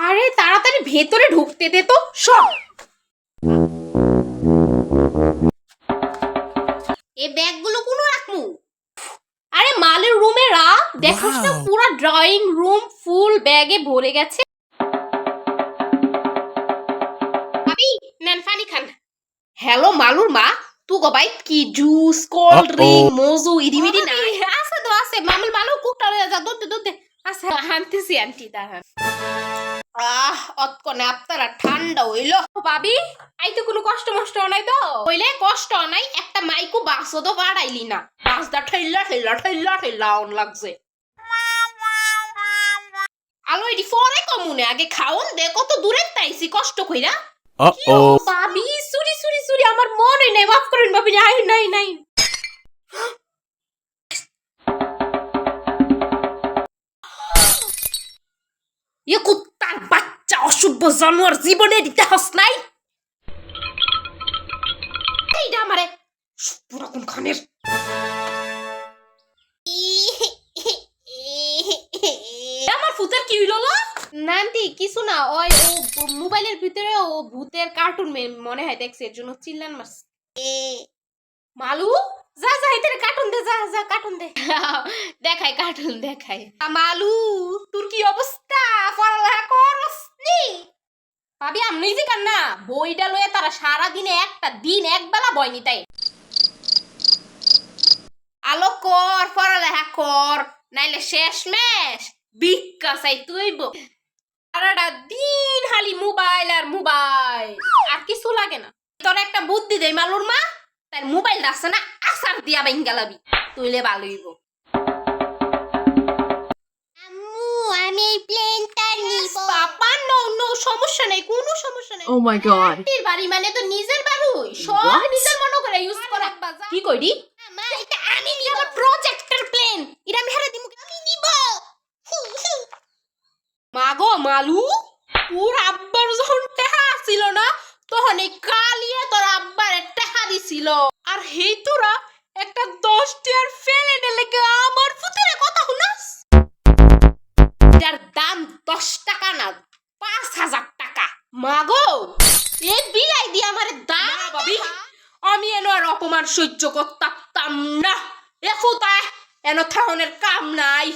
আরে তাড়াতাড়ি ভেতরে ঢুকতে দে তো সব। এই ব্যাগগুলো কোনো রাখমু? আরে মালের রুমে রাখ, দেখোস না পুরো ড্রয়িং রুম ফুল ব্যাগে ভরে গেছে। ভাবি নেন পানি খান। হ্যালো মালুর মা, তু গবাই কি জুস কোল্ড ড্রিঙ্ক মোজু ইদিমিদি না আছে তো আছে। মামুল মালু কুকটা লয়ে যা দুধ দুধ আছে আনতেছি আন্টি দাঁড়ান। অতকনে আপনারা ঠান্ডা হইলো। ভাবি আইতে কোনো কষ্ট মষ্ট নাই তো? হইলে কষ্ট নাই, একটা মাইকু বাসও তো বাড়াইলি না, বাসটা ঠেল্লা ঠেল্লা ঠেল্লা ঠেল্লা অন লাগছে। আলো এটি পরে কমুনে, আগে খাওন দে, কত দূরে তাইছি কষ্ট কইরা। ভাবি সুরি সুরি সুরি আমার মনে নেই, মাফ করেন ভাবি। নাই নাই নাই ইয়ে কুত্তার বাচ্চা অশুভ জানোয়ার, জীবনে দিতে হস নাই এইটা আমারে পুরাতন খানের। আমার ফুতের কি হইল নান্টি? কিছু না, ওই ও মোবাইলের ভিতরে ও ভূতের কার্টুন মনে হয় দেখছে, এর জন্য চিল্লান মারছে। মালু যা যা এদের কার্টুন দে, যা যা কার্টুন দে। দেখাই কার্টুন দেখাই। মালু তোর কি অবস্থা, পড়ালেখা করস নি? ভাবি আমনি যে কান্না বইটা লয়ে তারা সারা দিনে একটা দিন একবেলা বই নি তাই। আলো কর পড়ালেখা কর, নাইলে শেষ মেশ ভিক্ষা চাই তুইব। সারাটা দিন খালি মোবাইল আর মোবাইল, আর কিছু লাগে না। তোর একটা বুদ্ধি দেই মালুর মা, তার মোবাইল আছে না আসার দিয়া বেঙ্গালাবি, তুইলে ভালো হইব। আম্মু আমি এই প্লেনটা নিব। পাপা নো নো সমস্যা নাই, কোনো সমস্যা নাই। Oh my god. এই বাড়ি মানে তো নিজের বাড়ি, সব নিজের মনে করে ইউজ করা। কি কইরি? মা এটা আমি নিব, আমার প্রজেক্টর প্লেন, এটা আমি হারা দিমু, আমি নিব। মাগো মালু, তোর আব্বার যখন টেহা ছিল না, তখন এই কালিয়া তোর আব্বার টেহা দিছিল, আর হেই তোরা একটা 10 টিয়ার ফেলে লেগে আমার ফুতের কথা শুনাস। যার দাম 10 টাকা না 5,000 টাকা। মাগো এই বিলাই দিয়ে আমারে দাম ভাবি, আমি এনো আর অপমান সহ্য করতাম না। এ ফুতা এনো থাহনের কাম নাই।